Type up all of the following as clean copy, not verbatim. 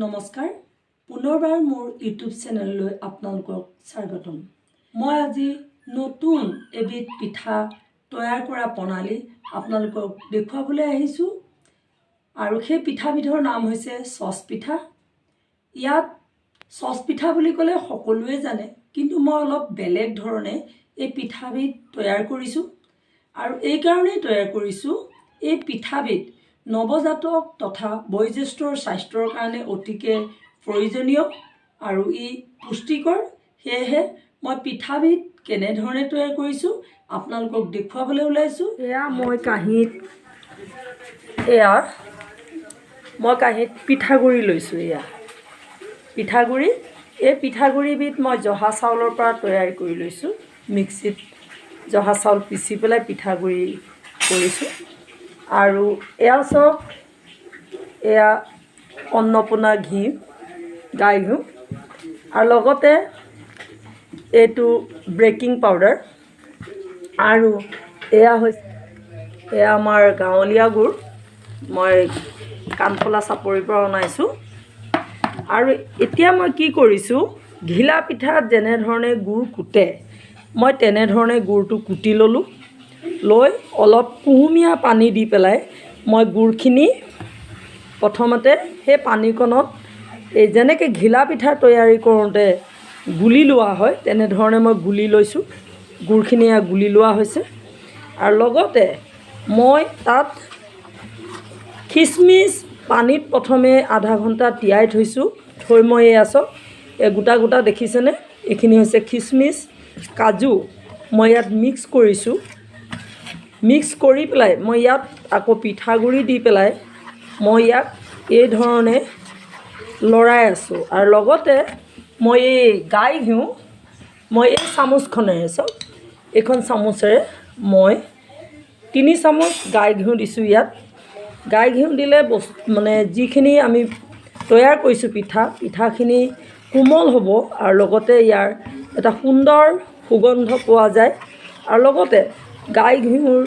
নমস্কাৰ পুনৰবাৰ মোৰ ইউটিউব চেনেললৈ আপোনালোকক স্বাগতম মই আজি নতুন এবিধ পিঠা তৈয়াৰ কৰা প্ৰণালী আপোনালোকক দেখুৱাবলৈ আহিছোঁ আৰু সেই পিঠাবিধৰ নাম হৈছে সচ পিঠা ইয়াত সচ পিঠা বুলি ক'লে সকলোৱে জানে কিন্তু মই অলপ বেলেগ ধৰণে এই পিঠাবিধ তৈয়াৰ কৰিছোঁ আৰু এই কাৰণেই তৈয়াৰ কৰিছোঁ এই পিঠাবিধ নৱজাতক তথা বয়োজ্যেষ্ঠৰ স্বাস্থ্যৰ কাৰণে অতিকে প্ৰয়োজনীয় আৰু ই পুষ্টিকৰ সেয়েহে মই পিঠাবিধ কেনেধৰণে তৈয়াৰ কৰিছোঁ আপোনালোকক দেখুৱাবলৈ ওলাইছোঁ এয়া মই কাঁহীত পিঠাগুড়ি লৈছোঁ এয়া পিঠাগুড়ি এই পিঠাগুড়িবিধ মই জহা চাউলৰ পৰা তৈয়াৰ কৰি লৈছোঁ মিক্সিত জহা চাউল পিচি পেলাই পিঠাগুড়ি কৰিছোঁ আৰু এয়া চাওক এয়া অন্নপূৰ্ণা ঘি গাই ঘিউ আৰু লগতে এইটো বেকিং পাউডাৰ আৰু এয়া হৈছে এয়া আমাৰ গাঁৱলীয়া গুড় মই কাণফলা চাপৰিৰ পৰা অনাইছোঁ আৰু এতিয়া মই কি কৰিছোঁ ঘিলা পিঠাত যেনেধৰণে গুড় কুটে মই তেনেধৰণে গুড়টো কুটি ল'লোঁ লৈ অলপ কুহুমীয়া পানী দি পেলাই মই গুড়খিনি প্ৰথমতে সেই পানীকণত এই যেনেকৈ ঘিলা পিঠা তৈয়াৰী কৰোঁতে গুলি লোৱা হয় তেনেধৰণে মই গুলি লৈছোঁ গুড়খিনি গুলি লোৱা হৈছে আৰু লগতে মই তাত খিচমিচ পানীত প্ৰথমে আধা ঘণ্টা তিয়াই থৈছোঁ থৈ মই এয়া চাওক এই গোটা গোটা দেখিছেনে এইখিনি হৈছে খিচমিচ কাজু মই ইয়াত মিক্স কৰিছোঁ মিক্স কৰি পেলাই মই ইয়াত আকৌ পিঠাগুড়ি দি পেলাই মই ইয়াক এই ধৰণে লৰাই আছোঁ আৰু লগতে মই এই গাই ঘিউ মই এই চামুচখনেৰে চাওক এইখন চামুচেৰে মই 3 চামুচ গাই ঘিউ দিছোঁ ইয়াত গাই ঘিউ দিলে মানে যিখিনি আমি তৈয়াৰ কৰিছোঁ পিঠাখিনি কোমল হ'ব আৰু লগতে ইয়াৰ এটা সুন্দৰ সুগন্ধ পোৱা যায় আৰু লগতে গাই ঘিউৰ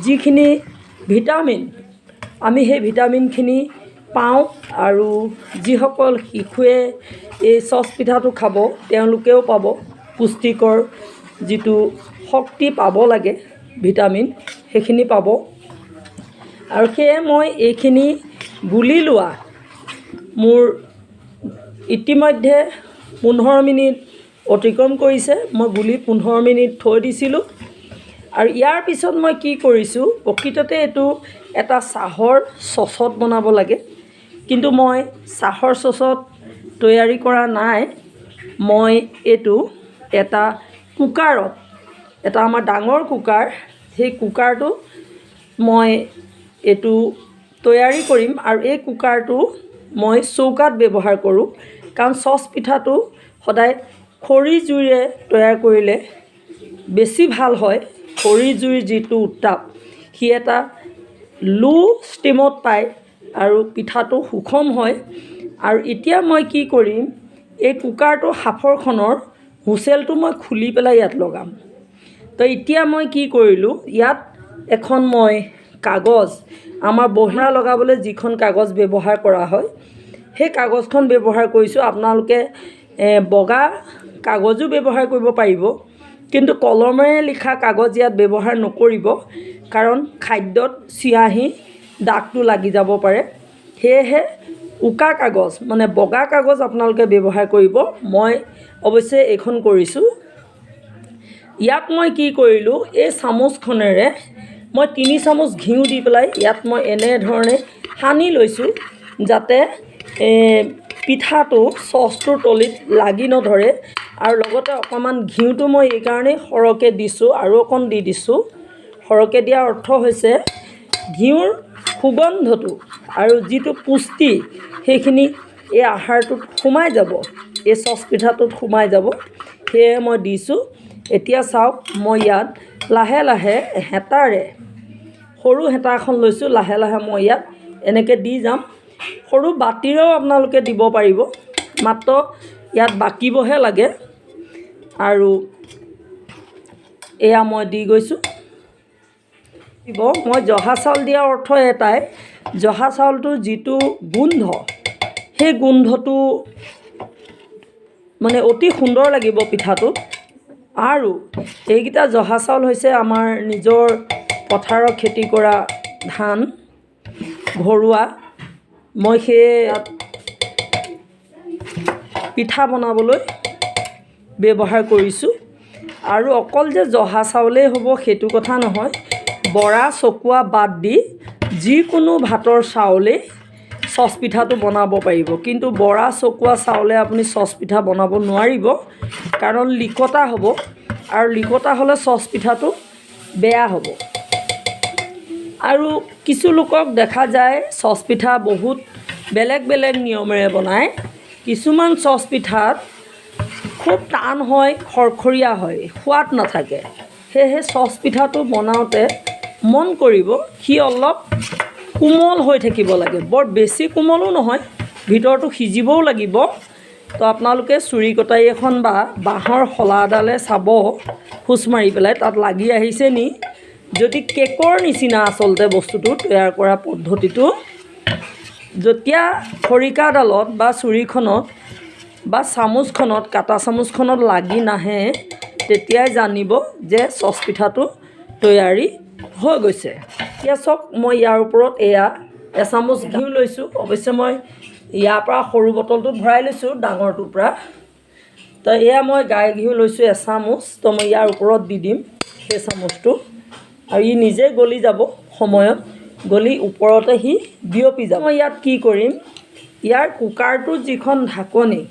যিখিনি ভিটামিন আমি সেই ভিটামিনখিনি পাওঁ আৰু যিসকল শিশুৱে এই সচ পিঠাটো খাব তেওঁলোকেও পাব পুষ্টিকৰ যিটো শক্তি পাব লাগে ভিটামিন সেইখিনি পাব আৰু সেয়ে মই এইখিনি গুলি লোৱা মোৰ ইতিমধ্যে 15 মিনিট অতিক্ৰম কৰিছে মই গুলি 15 মিনিট থৈ দিছিলোঁ আৰু ইয়াৰ পিছত মই কি কৰিছোঁ প্ৰকৃততে এইটো এটা চাহৰ চচত বনাব লাগে কিন্তু মই চাহৰ চচত তৈয়াৰী কৰা নাই মই এইটো এটা কুকাৰত এটা আমাৰ ডাঙৰ কুকাৰ সেই কুকাৰটো মই এইটো তৈয়াৰী কৰিম আৰু এই কুকাৰটো মই চৌকাত ব্যৱহাৰ কৰোঁ কাৰণ সচ পিঠাটো সদায় খৰি জুইৰে তৈয়াৰ কৰিলে বেছি ভাল হয় খৰি জুইৰ যিটো উত্তাপ সি এটা লো ষ্টিমত পায় আৰু পিঠাটো সুষম হয় আৰু এতিয়া মই কি কৰিম এই কুকাৰটো সাফৰখনৰ হুচেলটো মই খুলি পেলাই ইয়াত লগাম তো এতিয়া মই কি কৰিলোঁ ইয়াত এখন মই কাগজ আমাৰ বহিয়া লগাবলৈ যিখন কাগজ ব্যৱহাৰ কৰা হয় সেই কাগজখন ব্যৱহাৰ কৰিছোঁ আপোনালোকে বগা কাগজো ব্যৱহাৰ কৰিব পাৰিব কিন্তু কলমেৰে লিখা কাগজ ইয়াত ব্যৱহাৰ নকৰিব কাৰণ খাদ্যত চিয়াঁহী দাগটো লাগি যাব পাৰে সেয়েহে উকা কাগজ মানে বগা কাগজ আপোনালোকে ব্যৱহাৰ কৰিব মই অৱশ্যে এইখন কৰিছোঁ ইয়াত মই কি কৰিলোঁ এই চামুচখনেৰে মই 3 চামুচ ঘিউ দি পেলাই ইয়াত মই এনেধৰণে সানি লৈছোঁ যাতে পিঠাটো চচটোৰ তলিত লাগি নধৰে আৰু লগতে অকণমান ঘিউটো মই এইকাৰণেই সৰহকৈ দিছোঁ আৰু অকণ দি দিছোঁ সৰহকৈ দিয়াৰ অৰ্থ হৈছে ঘিউৰ সুগন্ধটো আৰু যিটো পুষ্টি সেইখিনি এই আহাৰটোত সোমাই যাব এই চচ পিঠাটোত সোমাই যাব সেয়ে মই দিছোঁ এতিয়া চাওক মই ইয়াত লাহে লাহে হেতাৰে সৰু হেতা এখন লৈছোঁ লাহে লাহে মই ইয়াত এনেকৈ দি যাম সৰু বাতিৰেও আপোনালোকে দিব পাৰিব মাত্ৰ ইয়াত বাকিবহে লাগে আৰু এয়া মই দি গৈছোঁ মই জহা চাউল দিয়াৰ অৰ্থ এটাই জহা চাউলটোৰ যিটো গোন্ধ সেই গোন্ধটো মানে অতি সুন্দৰ লাগিব পিঠাটো। আৰু এইকেইটা জহা চাউল হৈছে আমাৰ নিজৰ পথাৰত খেতি কৰা ধান ঘৰুৱা। মই সেই পিঠা বনাবলৈ ব্যৱহাৰ কৰিছোঁ। আৰু অকল যে জহা চাউলেই হ'ব সেইটো কথা নহয়, বৰা চকোৱা বাদ দি যিকোনো ভাতৰ চাউলেই চচ পিঠাটো বনাব পাৰিব। কিন্তু বৰা চকোৱা চাউলে আপুনি চচ পিঠা বনাব নোৱাৰিব, কাৰণ লিকতা হ'ব, আৰু লিকতা হ'লে চচ পিঠাটো বেয়া হ'ব। আৰু কিছু লোকক দেখা যায় চচ পিঠা বহুত বেলেগ বেলেগ নিয়মেৰে বনায়। কিছুমান চচ পিঠাত খুব টান হয়, খৰখৰীয়া হয়, সোৱাদ নাথাকে। সেয়েহে চচ পিঠাটো বনাওঁতে মন কৰিব সি অলপ কোমল হৈ থাকিব লাগে, বৰ বেছি কোমলো নহয়, ভিতৰটো সিজিবও লাগিব। তো আপোনালোকে চুৰি কটাৰী এখন বা বাঁহৰ শলা এডালে চাব, খোচ মাৰি পেলাই তাত লাগি আহিছে নি। যদি কেকৰ নিচিনা আচলতে বস্তুটো তৈয়াৰ কৰা পদ্ধতিটো, যেতিয়া খৰিকাডালত বা চুৰিখনত বা চামুচখনত, কাটা চামুচখনত লাগি নাহে, তেতিয়াই জানিব যে চচ পিঠাটো তৈয়াৰী হৈ গৈছে। এতিয়া চাওক, মই ইয়াৰ ওপৰত এয়া এচামুচ ঘিউ লৈছোঁ। অৱশ্যে মই ইয়াৰ পৰা সৰু বটলটোত ভৰাই লৈছোঁ, ডাঙৰটোৰ পৰা। তো এয়া মই গাই ঘিউ লৈছোঁ এচামুচ। তো মই ইয়াৰ ওপৰত দি দিম সেই চামুচটো, আৰু ই নিজে গলি যাব সময়ত, গলি ওপৰতে সি বিয়পি যাব। মই ইয়াত কি কৰিম, ইয়াৰ কুকাৰটোৰ যিখন ঢাকনি,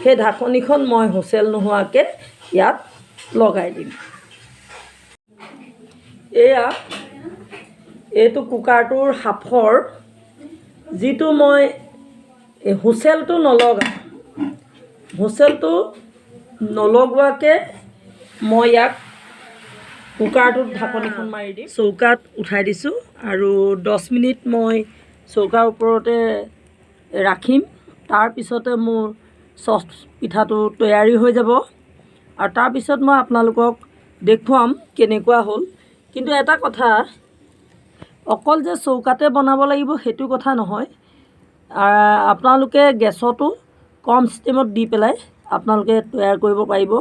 সেই ঢাকনিখন মই হুচেল নোহোৱাকৈ ইয়াত লগাই দিম। এইটো কুকাৰটোৰ সাফৰ, যিটো মই হুচেলটো নলগোৱাকৈ মই ইয়াক কুকাৰটোত ঢাকনিখন মাৰি দিম। চৌকাত উঠাই দিছোঁ আৰু 10 মিনিট মই চৌকাৰ ওপৰতে ৰাখিম। তাৰপিছতে মোৰ চচ পিঠাটো তৈয়াৰী হৈ যাব, আৰু তাৰপিছত মই আপোনালোকক দেখুৱাম কেনেকুৱা হ'ল। কিন্তু এটা কথা, অকল যে চৌকাতে বনাব লাগিব সেইটো কথা নহয়, আপোনালোকে গেছতো কম ষ্টিমত দি পেলাই আপোনালোকে তৈয়াৰ কৰিব পাৰিব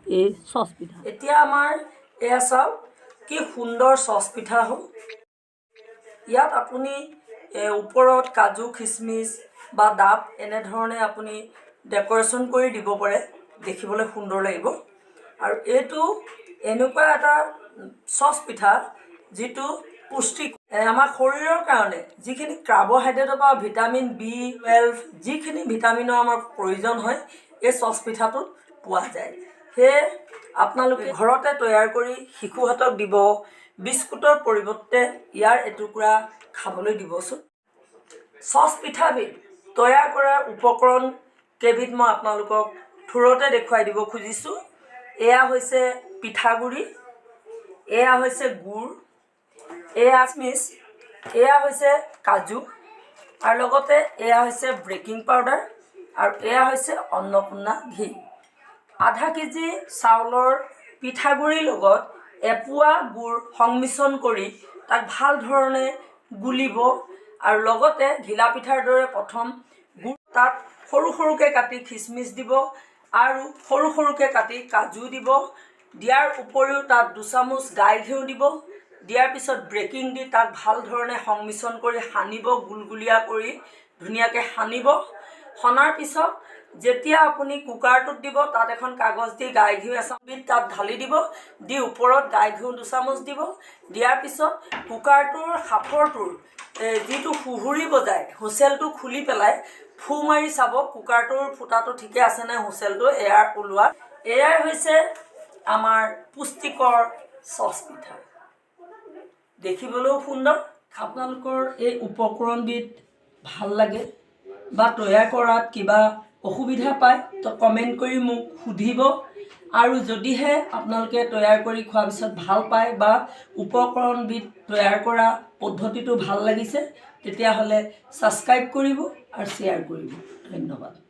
এই চচ পিঠা। এতিয়া আমাৰ এয়া চাওক কি সুন্দৰ চচ পিঠা হ'ল। ইয়াত আপুনি ওপৰত কাজু খিচমিচ বা ডাব এনেধৰণে আপুনি ডেক'ৰেশ্যন কৰি দিব পাৰে, দেখিবলৈ সুন্দৰ লাগিব। আৰু এইটো এনেকুৱা এটা চচ পিঠা যিটো পুষ্টি, আমাৰ শৰীৰৰ কাৰণে যিখিনি কাৰ্বহাইড্ৰেট বা ভিটামিন B12, যিখিনি ভিটামিনৰ আমাৰ প্ৰয়োজন হয়, এই চচ পিঠাটোত পোৱা যায়। সেয়ে আপোনালোকে ঘৰতে তৈয়াৰ কৰি শিশুহঁতক দিব। বিস্কুটৰ পৰিৱৰ্তে ইয়াৰ এটুকুৰা খাবলৈ দিবচোন। চচ পিঠাবিধ তৈয়াৰ কৰাৰ উপকৰণ কেইবিধ মই আপোনালোকক থোৰতে দেখুৱাই দিব খুজিছোঁ। এয়া হৈছে পিঠাগুড়ি, এয়া হৈছে গুড়, এয়া খিচমিচ, এয়া হৈছে কাজু, আৰু লগতে এয়া হৈছে বেকিং পাউডাৰ, আৰু এয়া হৈছে অন্নপূৰ্ণা ঘি। আধা কেজি চাউলৰ পিঠাগুড়িৰ লগত এপোৱা গুড় সংমিশ্ৰণ কৰি তাক ভাল ধৰণে গুলিব, আৰু লগতে ঘিলা পিঠাৰ দৰে প্ৰথম গুড় তাত সৰু সৰুকৈ কাটি খিচমিচ দিব, আৰু সৰু সৰুকৈ কাটি কাজু দিব। দিয়াৰ উপৰিও তাত 2 চামুচ গাই ঘিউ দিব। দিয়াৰ পিছত বেকিং দি তাক ভাল ধৰণে সংমিশ্ৰণ কৰি সানিব, গুলগুলীয়া কৰি ধুনীয়াকৈ সানিব। সনাৰ পিছত যেতিয়া আপুনি কুকাৰটোত দিব, তাত এখন কাগজ দি গাই ঘিউ এচামুচ তাত ঢালি দিব, দি ওপৰত গাই ঘিউ 2 চামুচ দিব। দিয়াৰ পিছত কুকাৰটোৰ সাফৰটোৰ যিটো সুহুৰি বজায়, হুচেলটো খুলি পেলাই ফু মাৰি চাব কুকাৰটোৰ ফুটাটো ঠিকে আছেনে হুচেলটো এয়াৰ ওলোৱা। এয়াই হৈছে আমাৰ পুষ্টিকৰ চচ পিঠা, দেখিবলৈও সুন্দৰ। আপোনালোকৰ এই উপকৰণবিধ ভাল লাগে বা তৈয়াৰ কৰাত কিবা অসুবিধা পায় তো কমেণ্ট কৰি মোক সুধিব। আৰু যদিহে আপোনালোকে তৈয়াৰ কৰি খোৱাৰ পিছত ভাল পায় বা উপকৰণবিধ তৈয়াৰ কৰা পদ্ধতিটো ভাল লাগিছে, তেতিয়াহ'লে ছাবস্ক্ৰাইব কৰিব আৰু শ্বেয়াৰ কৰিব। ধন্যবাদ।